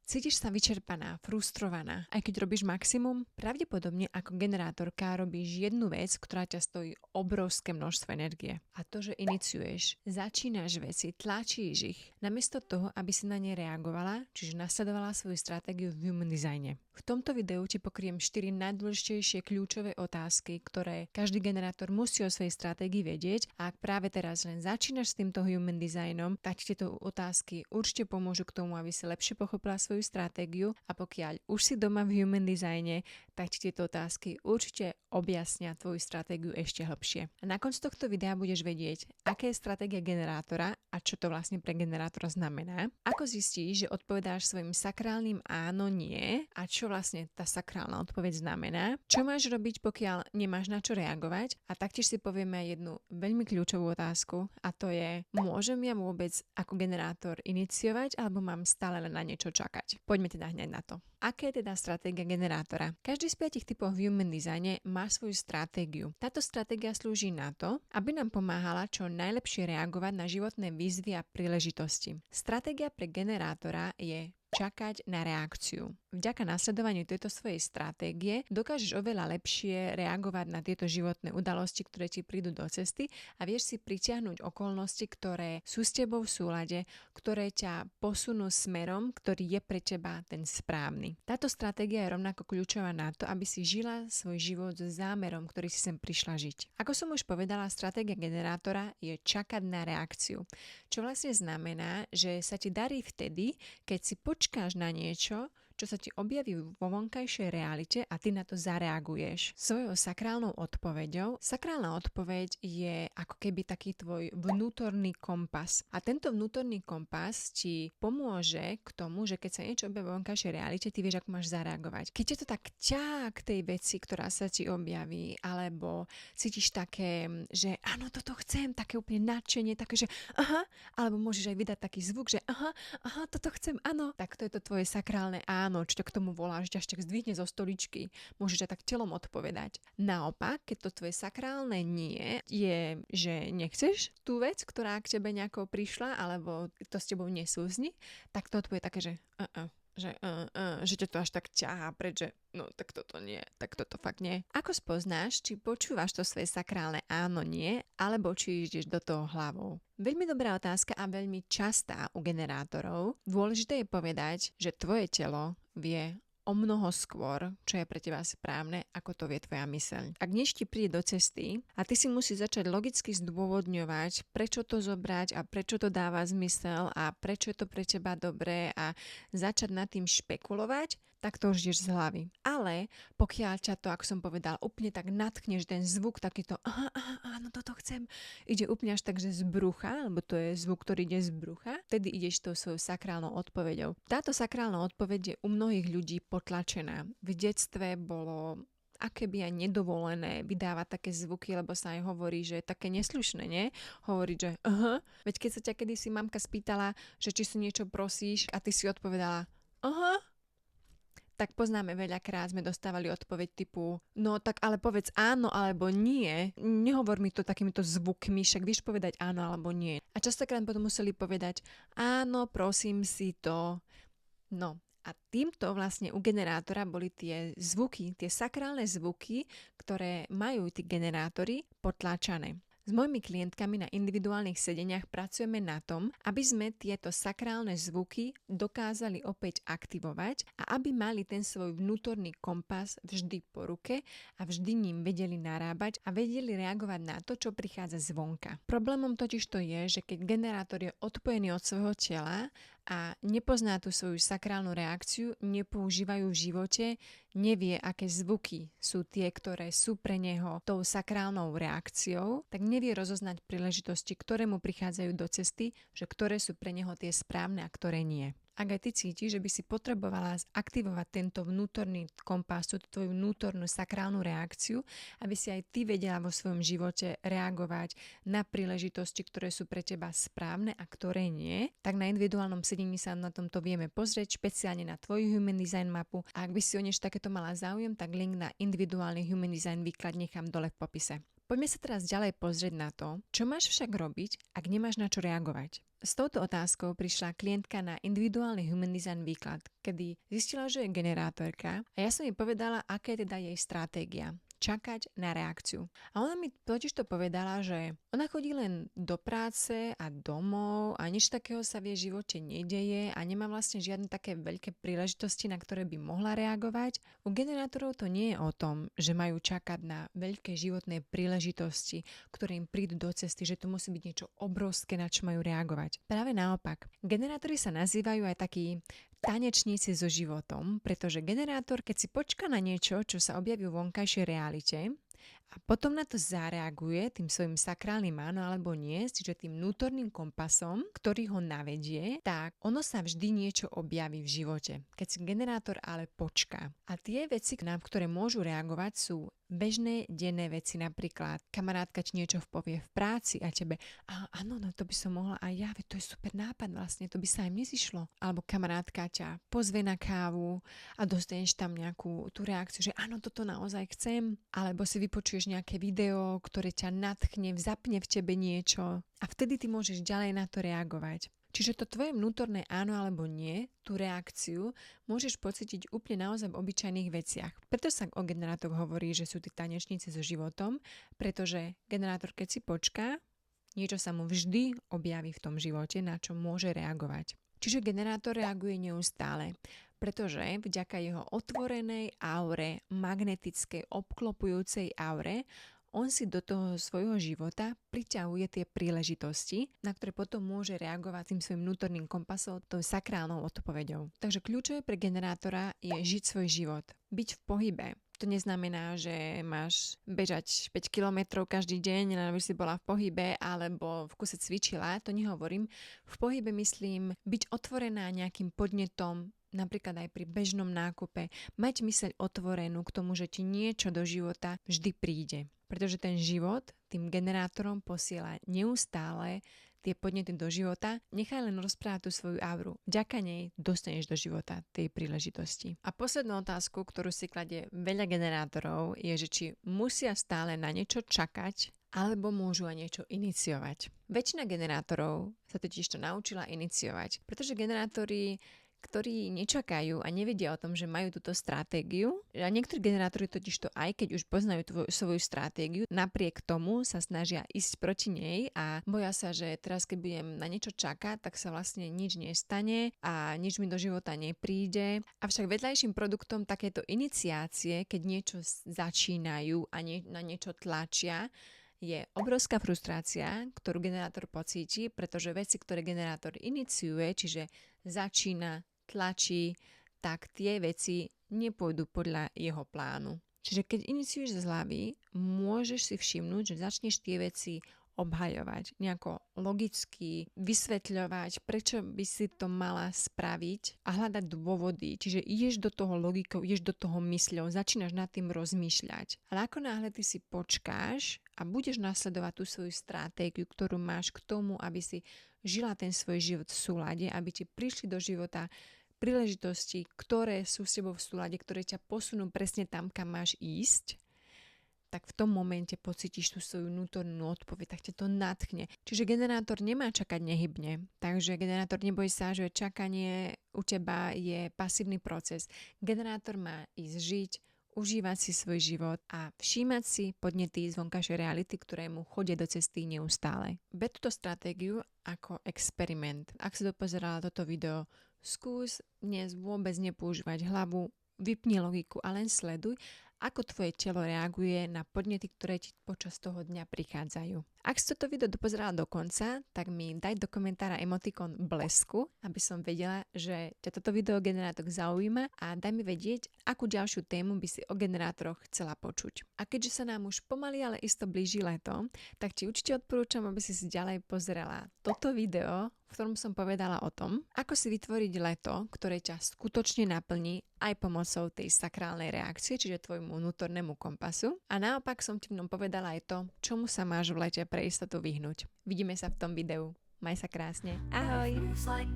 Cítiš sa vyčerpaná, frustrovaná, aj keď robíš maximum? Pravdepodobne ako generátorka robíš jednu vec, ktorá ťa stojí obrovské množstvo energie. A to, že iniciuješ, začínaš veci, tlačíš ich, namiesto toho, aby si na ne reagovala, čiže nasledovala svoju stratégiu v human designe. V tomto videu ti pokriem 4 najdôležitejšie kľúčové otázky, ktoré každý generátor musí o svojej stratégii vedieť, a ak práve teraz len začínaš s týmto human designom, tak tieto otázky určite pomôžu k tomu, aby si lepšie pochopila svoju stratégiu, a pokiaľ už si doma v human designe, tak ti tieto otázky určite objasnia tvoju stratégiu ešte hlbšie. A na konci tohto videa budeš vedieť, aká je stratégia generátora a čo to vlastne pre generátora znamená, ako zistíš, že odpovedáš svojim sakrálnym áno, nie a čo vlastne tá sakrálna odpoveď znamená, čo máš robiť, pokiaľ nemáš na čo reagovať, a taktiež si povieme aj jednu veľmi kľúčovú otázku, a to je, môžem ja vôbec ako generátor iniciovať alebo mám stále len na niečo čakať? Poďme teda hneď na to. Aká je teda stratégia generátora? Každý z 5 typov v human designe má svoju stratégiu. Táto stratégia slúži na to, aby nám pomáhala čo najlepšie reagovať na životné výzvy a príležitosti. Stratégia pre generátora je čakať na reakciu. Vďaka nasledovaniu tejto svojej stratégie dokážeš oveľa lepšie reagovať na tieto životné udalosti, ktoré ti prídu do cesty, a vieš si pritiahnuť okolnosti, ktoré sú s tebou v súlade, ktoré ťa posunú smerom, ktorý je pre teba ten správny. Táto stratégia je rovnako kľúčová na to, aby si žila svoj život so zámerom, ktorý si sem prišla žiť. Ako som už povedala, stratégia generátora je čakať na reakciu. Čo vlastne znamená, že sa ti darí vtedy, keď si počkáš na niečo, čo sa ti objaví vo vonkajšej realite a ty na to zareaguješ svojou sakrálnou odpoveďou. Sakrálna odpoveď je ako keby taký tvoj vnútorný kompas. A tento vnútorný kompas ti pomôže k tomu, že keď sa niečo objaví vo vonkajšej realite, ty vieš, ako máš zareagovať. Keď ťa to tak ťahá k tej veci, ktorá sa ti objaví, alebo cítiš také, že áno, toto chcem, také úplne nadšenie, také, že aha, alebo môžeš aj vydať taký zvuk, že aha, toto chcem, áno, tak to je to tvoje sakrálne áno, či to k tomu voláš, ťa tak zdvihne zo stoličky, môžeš aj tak telom odpovedať. Naopak, keď to tvoje sakrálne nie je, že nechceš tú vec, ktorá k tebe nejako prišla, alebo to s tebou nesúzni, tak to odpovie také, že že ťa to až tak ťahá preč, že no tak toto nie, tak toto fakt nie. Ako spoznáš, či počúvaš to svoje sakrálne áno, nie, alebo či ideš do toho hlavou? Veľmi dobrá otázka a veľmi častá u generátorov. Dôležité je povedať, že tvoje telo vie o mnoho skôr, čo je pre teba správne, ako to vie tvoja myseľ. Ak niečo ti príde do cesty a ty si musíš začať logicky zdôvodňovať, prečo to zobrať a prečo to dáva zmysel a prečo je to pre teba dobré, a začať nad tým špekulovať, tak to už ideš z hlavy. Ale pokiaľ ťa to, ako som povedal, úplne tak natkneš, ten zvuk takýto áno, toto chcem, ide úplne až tak, že z brucha, lebo to je zvuk, ktorý ide z brucha, vtedy ideš tou svojou sakrálnou odpoveďou. Táto sakrálna odpoveď je u mnohých ľudí potlačená. V detstve bolo aké by aj nedovolené vydávať také zvuky, lebo sa aj hovorí, že je také neslušné, nie? Hovoriť, že aha, veď keď sa ťa kedysi mamka spýtala, že či si niečo prosíš a ty si odpovedala aha, tak poznáme, veľakrát sme dostávali odpoveď typu, no tak ale povedz áno alebo nie, nehovor mi to takýmito zvukmi, však vieš povedať áno alebo nie. A častokrát potom museli povedať áno, prosím si to. No a týmto vlastne u generátora boli tie zvuky, tie sakrálne zvuky, ktoré majú tí generátori, potláčané. S mojimi klientkami na individuálnych sedeniach pracujeme na tom, aby sme tieto sakrálne zvuky dokázali opäť aktivovať a aby mali ten svoj vnútorný kompas vždy po ruke a vždy ním vedeli narábať a vedeli reagovať na to, čo prichádza zvonka. Problémom totiž to je, že keď generátor je odpojený od svojho tela a nepozná tú svoju sakrálnu reakciu, nepoužívajú v živote, nevie, aké zvuky sú tie, ktoré sú pre neho tou sakrálnou reakciou, tak nevie rozoznať príležitosti, ktoré mu prichádzajú do cesty, že ktoré sú pre neho tie správne a ktoré nie. Ak aj ty cítiš, že by si potrebovala aktivovať tento vnútorný kompas, túto tvoju vnútornú sakrálnu reakciu, aby si aj ty vedela vo svojom živote reagovať na príležitosti, ktoré sú pre teba správne a ktoré nie, tak na individuálnom sedení sa na tomto vieme pozrieť, špeciálne na tvoju Human Design mapu. A ak by si o niečo takéto mala záujem, tak link na individuálny Human Design výklad nechám dole v popise. Poďme sa teraz ďalej pozrieť na to, čo máš však robiť, ak nemáš na čo reagovať. S touto otázkou prišla klientka na individuálny Human Design výklad, kedy zistila, že je generátorka a ja som jej povedala, aká je teda jej stratégia. Čakať na reakciu. A ona mi totiž to povedala, že ona chodí len do práce a domov a nič takého sa v jej živote nedeje a nemá vlastne žiadne také veľké príležitosti, na ktoré by mohla reagovať. U generátorov to nie je o tom, že majú čakať na veľké životné príležitosti, ktoré im prídu do cesty, že to musí byť niečo obrovské, na čo majú reagovať. Práve naopak. Generátori sa nazývajú aj takí tanečníci so životom, pretože generátor, keď si počká na niečo, čo sa objaví v vonkajšej realite a potom na to zareaguje tým svojim sakrálnym áno alebo nie, čiže tým vnútorným kompasom, ktorý ho navedie, tak ono sa vždy niečo objaví v živote, keď si generátor ale počká. A tie veci, na ktoré môžu reagovať, sú bežné denné veci, napríklad kamarátka ti niečo povie v práci a tebe, áno, no to by som mohla aj ja, veď to je super nápad vlastne, to by sa im nezišlo. Alebo kamarátka ťa pozve na kávu a dostaneš tam nejakú tú reakciu, že áno, toto naozaj chcem. Alebo si vypočuješ nejaké video, ktoré ťa nadchne, zapne v tebe niečo a vtedy ty môžeš ďalej na to reagovať. Čiže to tvoje vnútorné áno alebo nie, tú reakciu môžeš pocítiť úplne naozaj v obyčajných veciach. Preto sa o generátoroch hovorí, že sú tí tanečníci so životom, pretože generátor, keď si počká, niečo sa mu vždy objaví v tom živote, na čo môže reagovať. Čiže generátor reaguje neustále, pretože vďaka jeho otvorenej aure, magnetickej, obklopujúcej aure, on si do toho svojho života priťahuje tie príležitosti, na ktoré potom môže reagovať tým svojim vnútorným kompasom, tou sakrálnou odpoveďou. Takže kľúčové pre generátora je žiť svoj život, byť v pohybe. To neznamená, že máš bežať 5 kilometrov každý deň, len aby si bola v pohybe alebo v kuse cvičila, to nehovorím. V pohybe myslím byť otvorená nejakým podnetom, napríklad aj pri bežnom nákupe, mať myseľ otvorenú k tomu, že ti niečo do života vždy príde. Pretože ten život tým generátorom posiela neustále tie podnety do života, nechaj len rozprávať tú svoju auru. Vďaka nej dostaneš do života tej príležitosti. A poslednú otázku, ktorú si kladie veľa generátorov, je, že či musia stále na niečo čakať, alebo môžu aj niečo iniciovať. Väčšina generátorov sa totiž to naučila iniciovať, pretože generátori, ktorí nečakajú a nevedia o tom, že majú túto stratégiu. A niektorí generátori totiž to, aj keď už poznajú svoju stratégiu, napriek tomu sa snažia ísť proti nej a boja sa, že teraz keď budem na niečo čakať, tak sa vlastne nič nestane a nič mi do života nepríde. Avšak vedľajším produktom takéto iniciácie, keď niečo začínajú a na niečo tlačia, je obrovská frustrácia, ktorú generátor pocíti, pretože veci, ktoré generátor iniciuje, čiže začína, tlačí, tak tie veci nepôjdu podľa jeho plánu. Čiže keď iniciuješ z hlavy, môžeš si všimnúť, že začneš tie veci obhajovať, nejako logicky vysvetľovať, prečo by si to mala spraviť a hľadať dôvody. Čiže ideš do toho logikou, ideš do toho mysľou, začínaš nad tým rozmýšľať. Ale ako náhle ty si počkáš a budeš nasledovať tú svoju stratégiu, ktorú máš k tomu, aby si žila ten svoj život v súlade, aby ti prišli do života príležitosti, ktoré sú s tebou v súlade, ktoré ťa posunú presne tam, kam máš ísť, tak v tom momente pocítiš tú svoju vnútornú odpoveď, tak ťa to nadchne. Čiže generátor nemá čakať nehybne. Takže generátor, neboj sa, že čakanie u teba je pasívny proces. Generátor má ísť žiť, užívať si svoj život a všímať si podnety z vonkajšej reality, ktoré mu chodia do cesty neustále. Ber túto stratégiu ako experiment. Ak si dopozerala toto video, skús dnes vôbec nepoužívať hlavu, vypni logiku a len sleduj, ako tvoje telo reaguje na podnety, ktoré ti počas toho dňa prichádzajú. Ak si toto video dopozerala do konca, tak mi daj do komentára emotikon blesku, aby som vedela, že ťa toto video generátor zaujíma a daj mi vedieť, akú ďalšiu tému by si o generátoroch chcela počuť. A keďže sa nám už pomaly, ale isto blíži leto, tak ti určite odporúčam, aby si ďalej pozerala toto video, v ktorom som povedala o tom, ako si vytvoriť leto, ktoré ťa skutočne naplní aj pomocou tej sakrálnej reakcie, čiže tvojmu vnútornému kompasu. A naopak som ti v ňom povedala aj to, čomu sa máš v lete pre istotu vyhnúť. Vidíme sa v tom videu. Maj sa krásne. Ahoj! Like